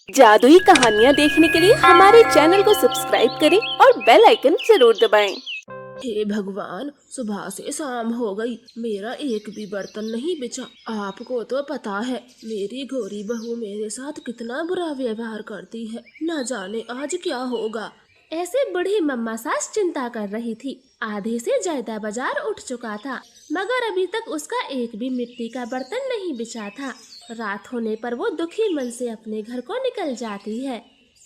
जादुई कहानियाँ देखने के लिए हमारे चैनल को सब्सक्राइब करें और बेल आइकन जरूर दबाएं। हे भगवान, सुबह से शाम हो गई, मेरा एक भी बर्तन नहीं बिछा। आपको तो पता है मेरी गोरी बहू मेरे साथ कितना बुरा व्यवहार करती है। न जाने आज क्या होगा। ऐसे बूढ़ी मम्मा सास चिंता कर रही थी। आधे से ज्यादा बाजार उठ चुका था, मगर अभी तक उसका एक भी मिट्टी का बर्तन नहीं बिछा था। रात होने पर वो दुखी मन से अपने घर को निकल जाती है।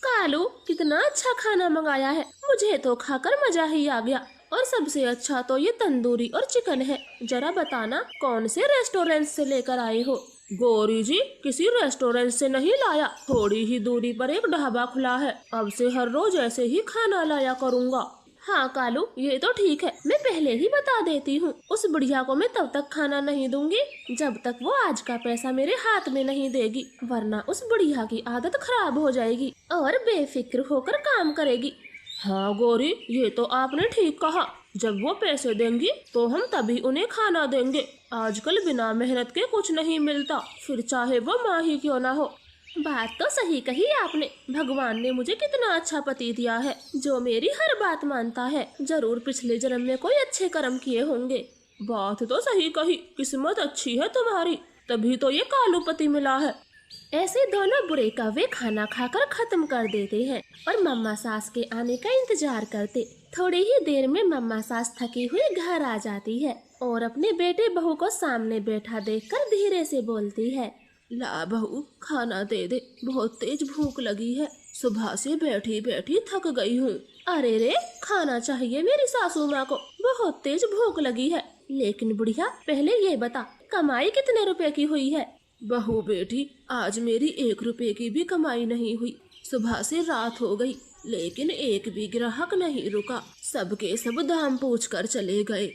कालू, कितना अच्छा खाना मंगाया है, मुझे तो खाकर मजा ही आ गया। और सबसे अच्छा तो ये तंदूरी और चिकन है। जरा बताना कौन से रेस्टोरेंट से लेकर आए हो? गौरी जी, किसी रेस्टोरेंट से नहीं लाया, थोड़ी ही दूरी पर एक ढाबा खुला है, अब से हर रोज ऐसे ही खाना लाया करूँगा। हाँ कालू, ये तो ठीक है, मैं पहले ही बता देती हूँ, उस बुढ़िया को मैं तब तक खाना नहीं दूंगी जब तक वो आज का पैसा मेरे हाथ में नहीं देगी, वरना उस बुढ़िया की आदत खराब हो जाएगी और बेफिक्र होकर काम करेगी। हाँ गौरी, ये तो आपने ठीक कहा। जब वो पैसे देंगी तो हम तभी उन्हें खाना देंगे। आजकल बिना मेहनत के कुछ नहीं मिलता, फिर चाहे वो माँ ही क्यों ना हो। बात तो सही कही आपने। भगवान ने मुझे कितना अच्छा पति दिया है जो मेरी हर बात मानता है। जरूर पिछले जन्म में कोई अच्छे कर्म किए होंगे। बात तो सही कही, किस्मत अच्छी है तुम्हारी, तभी तो ये कालू पति मिला है। ऐसे दोनों बुरे कौवे खाना खाकर खत्म कर देते हैं और मम्मा सास के आने का इंतजार करते। थोड़ी ही देर में मम्मा सास थकी हुई घर आ जाती है और अपने बेटे बहू को सामने बैठा देखकर धीरे से बोलती है, ला बहू, खाना दे दे, बहुत तेज भूख लगी है, सुबह से बैठी बैठी थक गई हूँ। अरे रे, खाना चाहिए मेरी सासू माँ को, बहुत तेज भूख लगी है। लेकिन बुढ़िया, पहले ये बता, कमाई कितने रुपए की हुई है? बहू बेटी, आज मेरी 1 रुपए की भी कमाई नहीं हुई। सुबह से रात हो गई, लेकिन एक भी ग्राहक नहीं रुका, सबके सब दाम पूछ कर चले गए।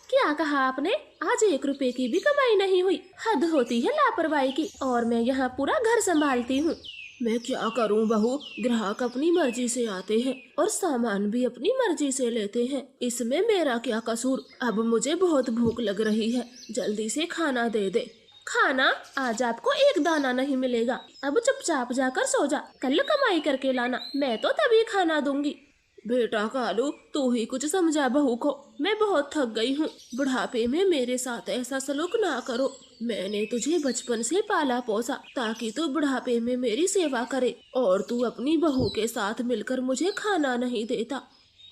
क्या कहा आपने? आज 1 रुपए की भी कमाई नहीं हुई? हद होती है लापरवाही की, और मैं यहाँ पूरा घर संभालती हूँ। मैं क्या करूं बहू, ग्राहक अपनी मर्जी से आते हैं और सामान भी अपनी मर्जी से लेते हैं, इसमें मेरा क्या कसूर। अब मुझे बहुत भूख लग रही है, जल्दी से खाना दे दे। खाना? आज आपको एक दाना नहीं मिलेगा, अब चुपचाप जाकर सो जा, कल कमाई करके लाना, मैं तो तभी खाना दूंगी। बेटा कालू, तू ही कुछ समझा बहू को, मैं बहुत थक गई हूँ। बुढ़ापे में मेरे साथ ऐसा सलूक ना करो। मैंने तुझे बचपन से पाला पोसा ताकि तू बुढ़ापे में मेरी सेवा करे, और तू अपनी बहू के साथ मिलकर मुझे खाना नहीं देता।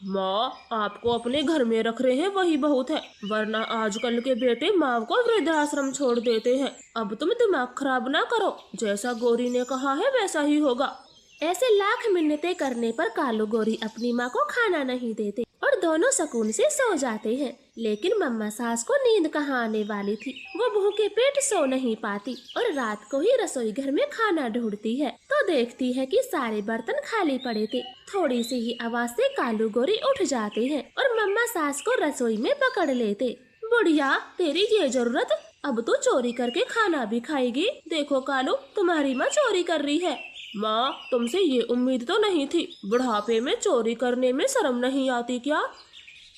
माँ, आपको अपने घर में रख रहे हैं वही बहुत है, वरना आजकल के बेटे माँ को वृद्धाश्रम छोड़ देते हैं। अब तुम दिमाग खराब ना करो, जैसा गौरी ने कहा है वैसा ही होगा। ऐसे लाख मिन्नतें करने पर कालू गौरी अपनी माँ को खाना नहीं देते और दोनों सुकून से सो जाते हैं। लेकिन मम्मा सास को नींद कहाँ आने वाली थी, वो भूखे पेट सो नहीं पाती और रात को ही रसोई घर में खाना ढूंढती है तो देखती है कि सारे बर्तन खाली पड़े थे। थोड़ी सी ही आवाज से कालू गौरी उठ जाते हैं और मम्मा सास को रसोई में पकड़ लेते। बुढ़िया, तेरी ये जरूरत, अब तू चोरी करके खाना भी खाएगी। देखो कालू, तुम्हारी माँ चोरी कर रही है। माँ, तुमसे ये उम्मीद तो नहीं थी, बुढ़ापे में चोरी करने में शर्म नहीं आती क्या?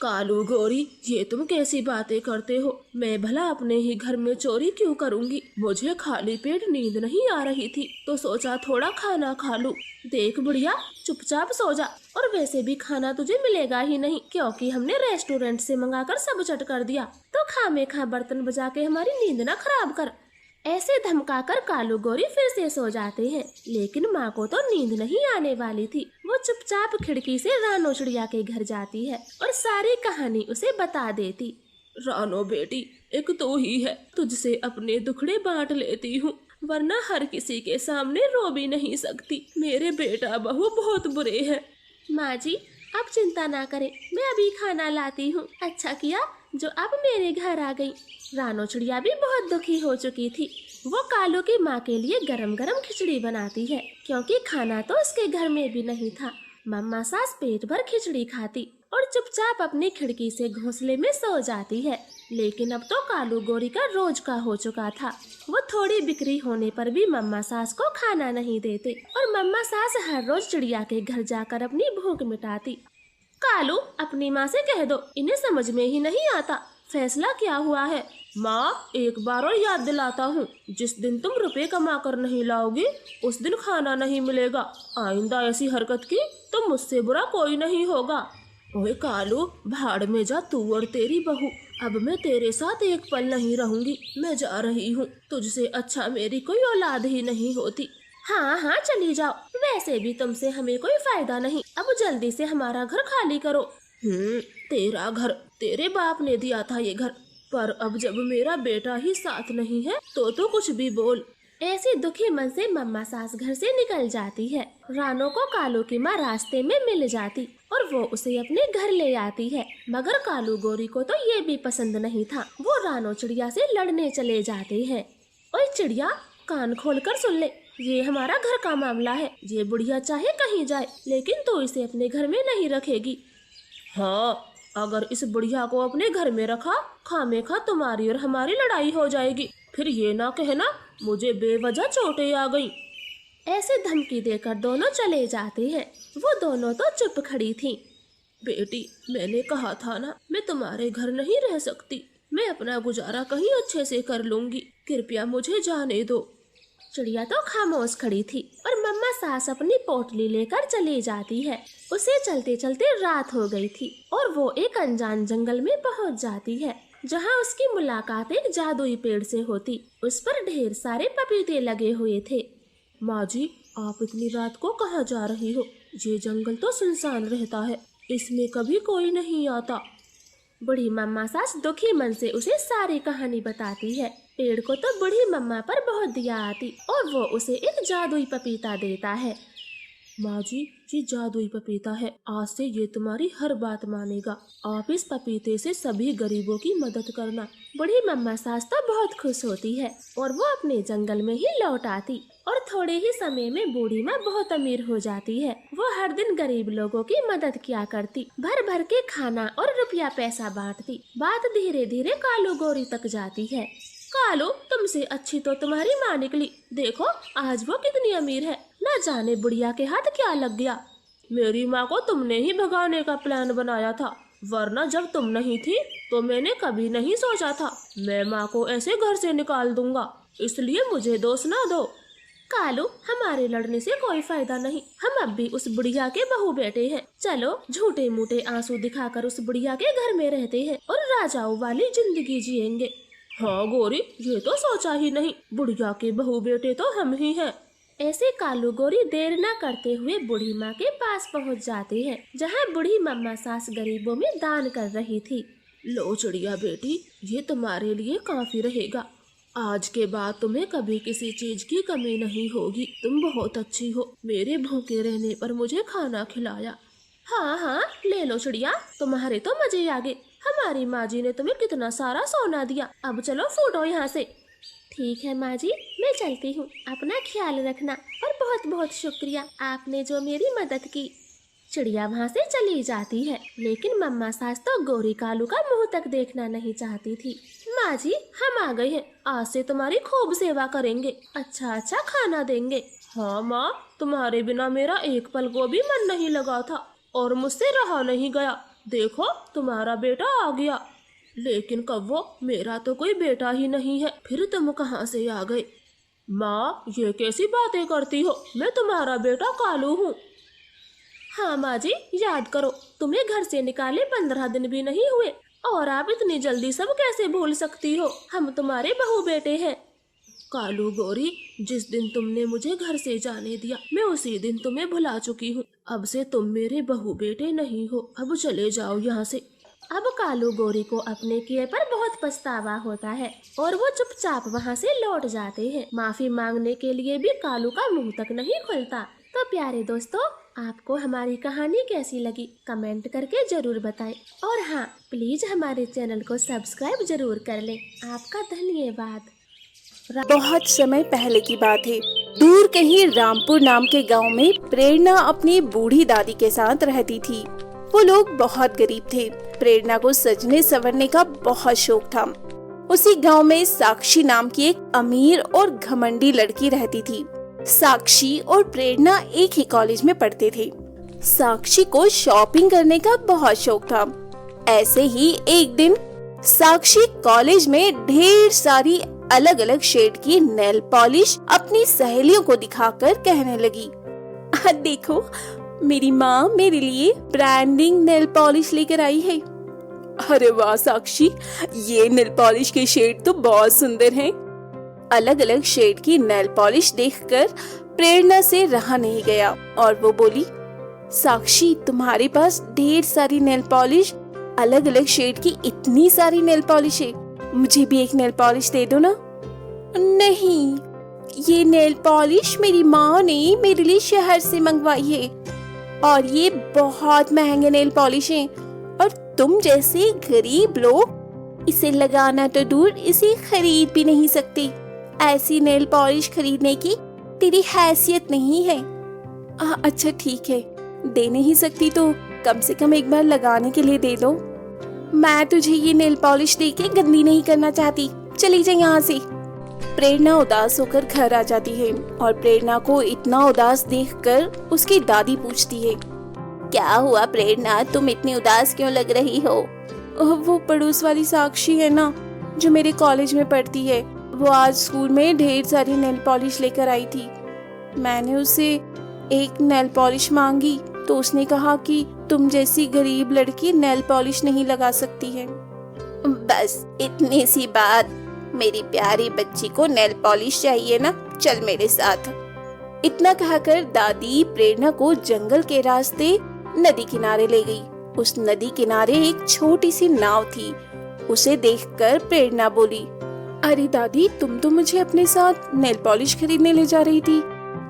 कालू गौरी, ये तुम कैसी बातें करते हो? मैं भला अपने ही घर में चोरी क्यों करूँगी? मुझे खाली पेट नींद नहीं आ रही थी तो सोचा थोड़ा खाना खा लूं। देख बुढ़िया, चुपचाप सो जा, और वैसे भी खाना तुझे मिलेगा ही नहीं क्योंकि हमने रेस्टोरेंट से मंगाकर सब चट कर दिया, तो खामे खा बर्तन बजा के हमारी नींद ना खराब कर। ऐसे धमकाकर कालू गौरी फिर से सो जाते हैं। लेकिन माँ को तो नींद नहीं आने वाली थी। वो चुपचाप खिड़की से रानो चिड़िया के घर जाती है और सारी कहानी उसे बता देती। रानो बेटी, एक तो ही है, तुझसे अपने दुखड़े बांट लेती हूँ, वरना हर किसी के सामने रो भी नहीं सकती। मेरे बेटा बहू बहुत बुरे हैं। माँ जी, आप चिंता ना करें, मैं अभी खाना लाती हूँ। अच्छा किया जो आप मेरे घर आ गई। रानो चिड़िया भी बहुत दुखी हो चुकी थी। वो कालू की माँ के लिए गरम गरम खिचड़ी बनाती है क्योंकि खाना तो उसके घर में भी नहीं था। मम्मा सास पेट भर खिचड़ी खाती और चुपचाप अपनी खिड़की से घोंसले में सो जाती है। लेकिन अब तो कालू गौरी का रोज का हो चुका था। वो थोड़ी बिक्री होने पर भी मम्मा सास को खाना नहीं देते और मम्मा सास हर रोज चिड़िया के घर जाकर अपनी भूख मिटाती। कालू, अपनी माँ से कह दो, इन्हें समझ में ही नहीं आता, फैसला क्या हुआ है? माँ, एक बार और याद दिलाता हूँ, जिस दिन तुम रुपए कमा कर नहीं लाओगी उस दिन खाना नहीं मिलेगा। आइंदा ऐसी हरकत की तो मुझसे बुरा कोई नहीं होगा। ओए कालू, भाड़ में जा तू और तेरी बहू। अब मैं तेरे साथ एक पल नहीं रहूंगी। मैं जा रही हूँ। तुझसे अच्छा मेरी कोई औलाद ही नहीं होती। हाँ हाँ चली जाओ, वैसे भी तुमसे हमें कोई फायदा नहीं। अब जल्दी से हमारा घर खाली करो। तेरा घर? तेरे बाप ने दिया था ये घर, पर अब जब मेरा बेटा ही साथ नहीं है तो कुछ भी बोल। ऐसे दुखी मन से मम्मा सास घर से निकल जाती है। रानो को कालू की माँ रास्ते में मिल जाती और वो उसे अपने घर ले आती है। मगर कालू गोरी को तो ये भी पसंद नहीं था। वो रानो चिड़िया से लड़ने चले जाते हैं। ओए चिड़िया, कान खोल कर सुन ले, ये हमारा घर का मामला है। ये बुढ़िया चाहे कहीं जाए, लेकिन तो इसे अपने घर में नहीं रखेगी। हाँ, अगर इस बुढ़िया को अपने घर में रखा, खामेखा तुम्हारी और हमारी लड़ाई हो जाएगी। फिर ये ना कहना मुझे बेवजह चोटें आ गईं। ऐसे धमकी देकर दोनों चले जाते हैं। वो दोनों तो चुप खड़ी थीं। बेटी, मैंने कहा था ना, मैं तुम्हारे घर नहीं रह सकती। मैं अपना गुजारा कहीं अच्छे से कर लूंगी। कृपया मुझे जाने दो। चिड़िया तो खामोश खड़ी थी और मम्मा सास अपनी पोटली लेकर चली जाती है। उसे चलते चलते रात हो गई थी और वो एक अनजान जंगल में पहुंच जाती है, जहां उसकी मुलाकात एक जादुई पेड़ से होती। उस पर ढेर सारे पपीते लगे हुए थे। माँ जी, आप इतनी रात को कहाँ जा रही हो? ये जंगल तो सुनसान रहता है, इसमें कभी कोई नहीं आता। बूढ़ी मम्मा सास दुखी मन से उसे सारी कहानी बताती है। पेड़ को तो बूढ़ी मम्मा पर बहुत दया आती और वो उसे एक जादुई पपीता देता है। माँ जी, ये जादुई पपीता है। आज से ये तुम्हारी हर बात मानेगा। आप इस पपीते से सभी गरीबों की मदद करना। बूढ़ी मम्मा सास तो बहुत खुश होती है और वो अपने जंगल में ही लौट आती और थोड़े ही समय में बूढ़ी माँ बहुत अमीर हो जाती है। वो हर दिन गरीब लोगों की मदद किया करती, भर भर के खाना और रुपया पैसा बांटती। बात धीरे धीरे कालू गोरी तक जाती है। कालू, तुमसे अच्छी तो तुम्हारी माँ निकली। देखो आज वो कितनी अमीर है। न जाने बुढ़िया के हाथ क्या लग गया। मेरी माँ को तुमने ही भगाने का प्लान बनाया था, वरना जब तुम नहीं थी तो मैंने कभी नहीं सोचा था मैं माँ को ऐसे घर से निकाल दूंगा। इसलिए मुझे दोष ना दो। कालू, हमारे लड़ने से कोई फायदा नहीं। हम अब भी उस बुढ़िया के बहू बेटे हैं। चलो झूठे मूठे आंसू दिखाकर उस बुढ़िया के घर में रहते हैं और राजाओं वाली जिंदगी जिएंगे। हाँ गोरी, ये तो सोचा ही नहीं। बुढ़िया के बहू बेटे तो हम ही हैं। ऐसे कालू गोरी देर न करते हुए बूढ़ी माँ के पास पहुँच जाते हैं, जहाँ बूढ़ी मम्मा सास गरीबों में दान कर रही थी। लो चिड़िया बेटी, ये तुम्हारे लिए काफी रहेगा। आज के बाद तुम्हें कभी किसी चीज की कमी नहीं होगी। तुम बहुत अच्छी हो। मेरे भूखे रहने पर मुझे खाना खिलाया। हाँ हाँ, ले लो चिड़िया, तुम्हारे तो मजे आ गए। हमारी माँ जी ने तुम्हें कितना सारा सोना दिया। अब चलो फूटो यहाँ से। ठीक है माँ जी, मैं चलती हूँ। अपना ख्याल रखना और बहुत बहुत शुक्रिया, आपने जो मेरी मदद की। चिड़िया वहाँ से चली जाती है, लेकिन मम्मा सास तो गोरी कालू का मुंह तक देखना नहीं चाहती थी। माँ जी, हम आ गए हैं। आज से तुम्हारी खूब सेवा करेंगे, अच्छा अच्छा खाना देंगे। हाँ माँ, तुम्हारे बिना मेरा एक पल को भी मन नहीं लगा था और मुझसे रहा नहीं गया। देखो तुम्हारा बेटा आ गया। लेकिन कव्वो, मेरा तो कोई बेटा ही नहीं है। फिर तुम कहाँ से आ गए? माँ, ये कैसी बातें करती हो? मैं तुम्हारा बेटा कालू हूँ। हाँ माँ जी, याद करो, तुम्हें घर से निकाले 15 दिन भी नहीं हुए और आप इतनी जल्दी सब कैसे भूल सकती हो? हम तुम्हारे बहू बेटे हैं। कालू गोरी, जिस दिन तुमने मुझे घर से जाने दिया, मैं उसी दिन तुम्हें भुला चुकी हूँ। अब से तुम मेरे बहू बेटे नहीं हो। अब चले जाओ यहाँ से। अब कालू गोरी को अपने किए पर बहुत पछतावा होता है और वो चुपचाप वहाँ से लौट जाते हैं। माफी मांगने के लिए भी कालू का मुंह तक नहीं खुलता। तो प्यारे दोस्तों, आपको हमारी कहानी कैसी लगी कमेंट करके जरूर बताएं और हाँ, प्लीज हमारे चैनल को सब्सक्राइब जरूर कर लें। आपका धन्यवाद। बहुत समय पहले की बात है। दूर कहीं रामपुर नाम के गांव में प्रेरणा अपनी बूढ़ी दादी के साथ रहती थी। वो लोग बहुत गरीब थे। प्रेरणा को सजने संवरने का बहुत शौक था। उसी गांव में साक्षी नाम की एक अमीर और घमंडी लड़की रहती थी। साक्षी और प्रेरणा एक ही कॉलेज में पढ़ते थे। साक्षी को शॉपिंग करने का बहुत शौक था। ऐसे ही एक दिन साक्षी कॉलेज में ढेर सारी अलग अलग शेड की नेल पॉलिश अपनी सहेलियों को दिखाकर कहने लगी, देखो मेरी माँ मेरे लिए ब्रांडिंग नेल पॉलिश लेकर आई है। अरे वाह साक्षी, ये नेल पॉलिश के शेड तो बहुत सुंदर हैं। अलग अलग शेड की नेल पॉलिश देखकर प्रेरणा से रहा नहीं गया और वो बोली, साक्षी तुम्हारे पास ढेर सारी नेल पॉलिश, अलग अलग शेड की इतनी सारी नेल पॉलिश है, मुझे भी एक नेल पॉलिश दे दो ना। नहीं, ये नेल पॉलिश मेरी माँ ने मेरे लिए शहर से मंगवाई है और ये बहुत महंगे नेल पॉलिश हैं और तुम जैसे गरीब लोग इसे लगाना तो दूर, इसे खरीद भी नहीं सकते। ऐसी नेल पॉलिश खरीदने की तेरी हैसियत नहीं है। अच्छा ठीक है, दे नहीं सकती तो कम से कम एक बार लगाने के लिए दे दो। मैं तुझे ये नेल पॉलिश देके गंदी नहीं करना चाहती, चली जा यहाँ से। प्रेरणा उदास होकर घर आ जाती है और प्रेरणा को इतना उदास देखकर उसकी दादी पूछती है, क्या हुआ प्रेरणा, तुम इतनी उदास क्यों लग रही हो? वो पड़ोस वाली साक्षी है ना, जो मेरे कॉलेज में पढ़ती है, वो आज स्कूल में ढेर सारी नेल पॉलिश लेकर आई थी। मैंने उसे एक नेल पॉलिश मांगी तो उसने कहा कि तुम जैसी गरीब लड़की नेल पॉलिश नहीं लगा सकती है। बस इतनी सी बात, मेरी प्यारी बच्ची को नेल पॉलिश चाहिए ना, चल मेरे साथ। इतना कहकर दादी प्रेरणा को जंगल के रास्ते नदी किनारे ले गई। उस नदी किनारे एक छोटी सी नाव थी। उसे देखकर प्रेरणा बोली, अरे दादी, तुम तो मुझे अपने साथ नेल पॉलिश खरीदने ले जा रही थी,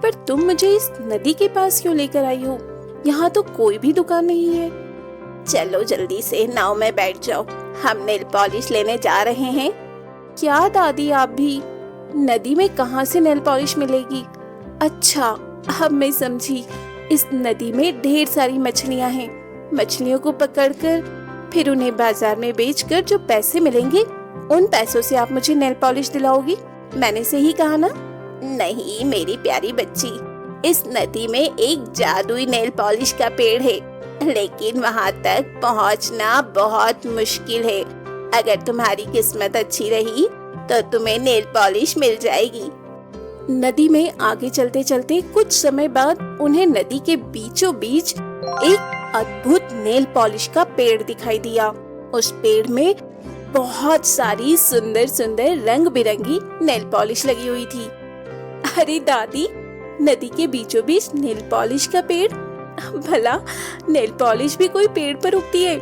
पर तुम मुझे इस नदी के पास क्यों लेकर आई हो? यहाँ तो कोई भी दुकान नहीं है। चलो जल्दी से नाव में बैठ जाओ, हम नेल पॉलिश लेने जा रहे हैं। क्या दादी, आप भी? नदी में कहाँ से नेल पॉलिश मिलेगी? अच्छा, अब मैं समझी। इस नदी में ढेर सारी मछलियाँ हैं। मछलियों को पकड़कर फिर उन्हें बाजार में बेचकर जो पैसे मिलेंगे, उन पैसों से आप मुझे नेल पॉलिश दिलाओगी। मैंने सही कहा ना? नहीं मेरी प्यारी बच्ची, इस नदी में एक जादुई नेल पॉलिश का पेड़ है, लेकिन वहाँ तक पहुँचना बहुत मुश्किल है। अगर तुम्हारी किस्मत अच्छी रही तो तुम्हें नेल पॉलिश मिल जाएगी। नदी में आगे चलते चलते कुछ समय बाद उन्हें नदी के बीचों बीच एक अद्भुत नेल पॉलिश का पेड़ दिखाई दिया। उस पेड़ में बहुत सारी सुंदर सुंदर रंग बिरंगी नेल पॉलिश लगी हुई थी। अरे दादी, नदी के बीचों बीच नेल पॉलिश का पेड़? भला नेल पॉलिश भी कोई पेड़ पर उगती है?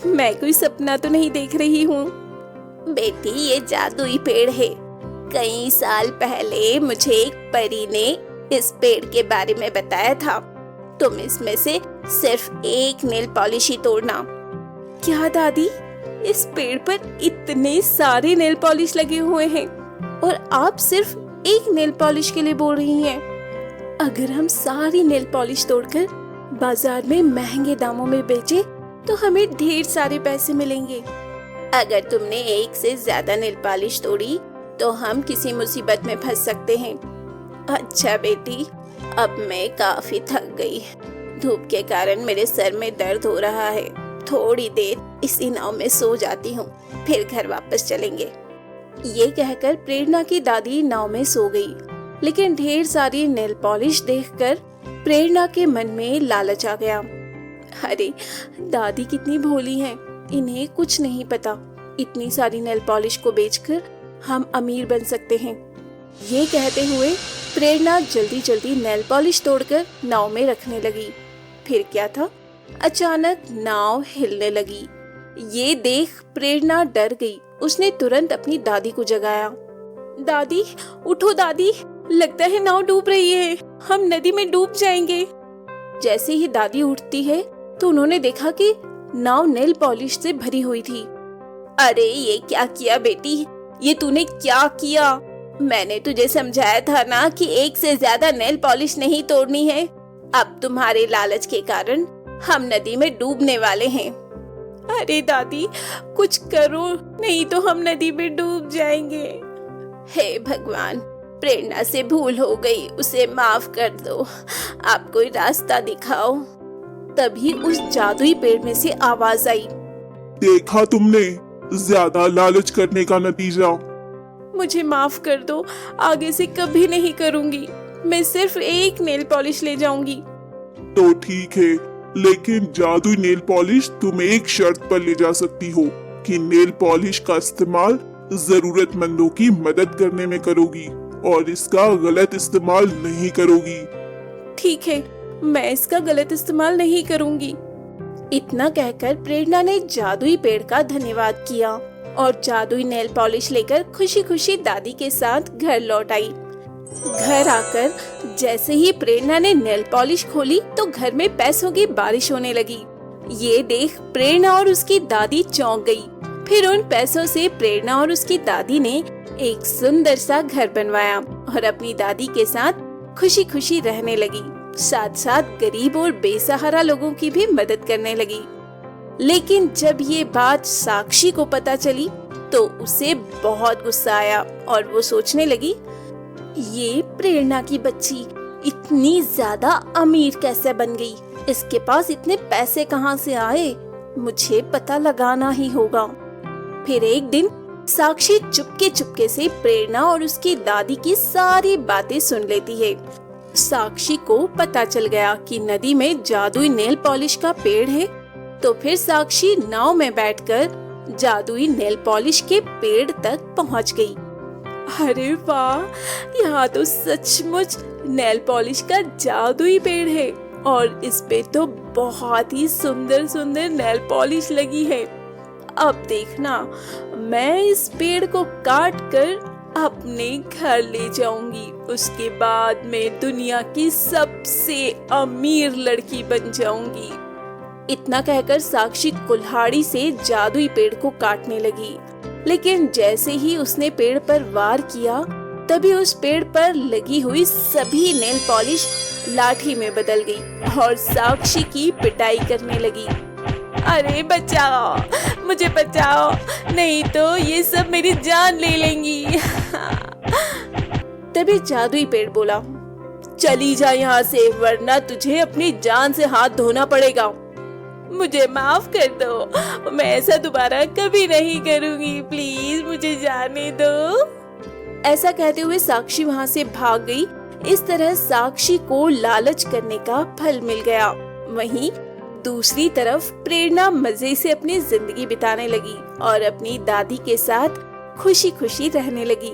मैं कोई सपना तो नहीं देख रही हूँ। बेटी, ये जादुई पेड़ है। कई साल पहले मुझे एक परी ने इस पेड़ के बारे में बताया था। तुम इसमें से सिर्फ एक नेल पॉलिश ही तोड़ना। क्या दादी, इस पेड़ पर इतने सारे नेल पॉलिश लगे हुए हैं और आप सिर्फ एक नेल पॉलिश के लिए बोल रही हैं? अगर हम सारी नेल पॉलिश तोड़कर बाजार में महंगे दामों में बेचे तो हमें ढेर सारे पैसे मिलेंगे। अगर तुमने एक से ज्यादा नेल पॉलिश तोड़ी तो हम किसी मुसीबत में फंस सकते हैं। अच्छा बेटी, अब मैं काफी थक गई। धूप के कारण मेरे सर में दर्द हो रहा है। थोड़ी देर इसी नाव में सो जाती हूँ, फिर घर वापस चलेंगे। ये कहकर प्रेरणा की दादी नाव में सो गई। लेकिन ढेर सारी नेल पॉलिश देखकर प्रेरणा के मन में लालच आ गया। अरे दादी कितनी भोली हैं, इन्हें कुछ नहीं पता। इतनी सारी नेल पॉलिश को बेचकर हम अमीर बन सकते हैं। ये कहते हुए प्रेरणा जल्दी जल्दी नेल पॉलिश तोड़कर नाव में रखने लगी। फिर क्या था, अचानक नाव हिलने लगी। ये देख प्रेरणा डर गई। उसने तुरंत अपनी दादी को जगाया। दादी उठो दादी, लगता है नाव डूब रही है, हम नदी में डूब जाएंगे। जैसे ही दादी उठती है तो उन्होंने देखा कि नाव नेल पॉलिश से भरी हुई थी। अरे ये क्या किया बेटी, ये तूने क्या किया? मैंने तुझे समझाया था ना कि एक से ज्यादा नेल पॉलिश नहीं तोड़नी है। अब तुम्हारे लालच के कारण हम नदी में डूबने वाले हैं। अरे दादी कुछ करो, नहीं तो हम नदी में डूब जाएंगे। हे भगवान, प्रेरणा से भूल हो गई, उसे माफ कर दो। आप कोई रास्ता दिखाओ। तभी उस जादुई पेड़ में से आवाज आई। देखा तुमने, ज्यादा लालच करने का नतीजा। मुझे माफ कर दो, आगे से कभी नहीं करूंगी। मैं सिर्फ एक नेल पॉलिश ले जाऊंगी। तो ठीक है, लेकिन जादुई नेल पॉलिश तुम एक शर्त पर ले जा सकती हो कि नेल पॉलिश का इस्तेमाल जरूरतमंदों की मदद करने में करोगी और इसका गलत इस्तेमाल नहीं करोगी। ठीक है, मैं इसका गलत इस्तेमाल नहीं करूंगी। इतना कहकर प्रेरणा ने जादुई पेड़ का धन्यवाद किया और जादुई नेल पॉलिश लेकर खुशी खुशी दादी के साथ घर लौट आई। घर आकर जैसे ही प्रेरणा ने नेल पॉलिश खोली तो घर में पैसों की बारिश होने लगी। ये देख प्रेरणा और उसकी दादी चौंक गई। फिर उन पैसों से प्रेरणा और उसकी दादी ने एक सुंदर सा घर बनवाया और अपनी दादी के साथ खुशी खुशी रहने लगी। साथ साथ गरीब और बेसहारा लोगों की भी मदद करने लगी। लेकिन जब ये बात साक्षी को पता चली तो उसे बहुत गुस्सा आया और वो सोचने लगी, ये प्रेरणा की बच्ची इतनी ज्यादा अमीर कैसे बन गई? इसके पास इतने पैसे कहाँ से आए? मुझे पता लगाना ही होगा। फिर एक दिन साक्षी चुपके चुपके से प्रेरणा और उसकी दादी की सारी बातें सुन लेती है। साक्षी को पता चल गया कि नदी में जादुई नेल पॉलिश का पेड़ है। तो फिर साक्षी नाव में बैठकर जादुई नेल पॉलिश के पेड़ तक पहुंच गई। अरे वाह, यहाँ तो सचमुच नेल पॉलिश का जादुई पेड़ है और इस पे तो बहुत ही सुंदर सुंदर नेल पॉलिश लगी है। अब देखना, मैं इस पेड़ को काट कर अपने घर ले जाऊंगी। उसके बाद मैं दुनिया की सबसे अमीर लड़की बन जाऊंगी। इतना कहकर साक्षी कुल्हाड़ी से जादुई पेड़ को काटने लगी। लेकिन जैसे ही उसने पेड़ पर वार किया तभी उस पेड़ पर लगी हुई सभी नेल पॉलिश लाठी में बदल गई और साक्षी की पिटाई करने लगी। अरे बचाओ, मुझे बचाओ, नहीं तो ये सब मेरी जान ले लेंगी। तभी जादुई पेड़ बोला, चली जा यहाँ से, वरना तुझे अपनी जान से हाथ धोना पड़ेगा। मुझे माफ कर दो, मैं ऐसा दोबारा कभी नहीं करूंगी, प्लीज मुझे जाने दो। ऐसा कहते हुए साक्षी वहाँ से भाग गई। इस तरह साक्षी को लालच करने का फल मिल गया। वहीं दूसरी तरफ प्रेरणा मजे से अपनी जिंदगी बिताने लगी और अपनी दादी के साथ खुशी खुशी रहने लगी।